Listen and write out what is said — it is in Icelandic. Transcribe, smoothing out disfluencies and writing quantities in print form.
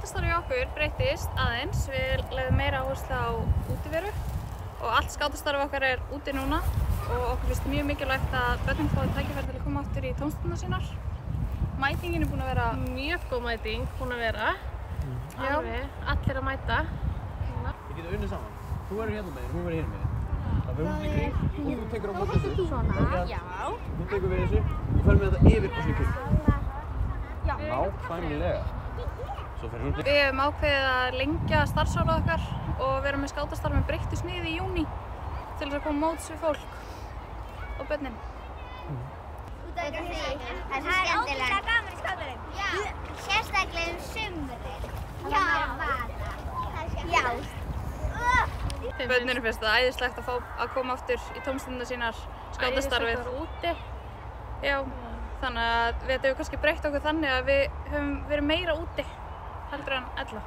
Skátastarfið hjá okkur breyttist aðeins. Við legðum meira áherslu á útiveru og allt skátastarfið okkar er úti núna og okkur finnst mjög mikilvægt að börnin fái tækifæri til að koma aftur í tómstundirnar sínar. Mætingin er búin að vera mjög góð mæting, búin að vera. Alveg, allir að mæta. Við getum unnið saman. Þú verður hérna megin, hún verður hérna megin. Það fyrir hún í kring og þú tekur á móti þessu. Svona, já. Þú tekur við þessu og fer með þetta yfir og svona í kring. Já. Nákvæmlega. Svo fer hún. Við hefum ákveðið að lengja starfsárið okkar og vera með skátastarf með breyttu sniði í júní til þess að koma móts við fólk og börnin. Það er ótrúlega gaman í skátunum. Já, sérstaklega sumrin. Já, já. Börnunum finnst það æðislegt að fá að koma aftur í tómstundirnar sínar, skátastarfið. Æðislegt að vera úti. Já, þannig að þetta hefur kannski breytt okkur þannig að við höfum verið meira úti heldur en ella.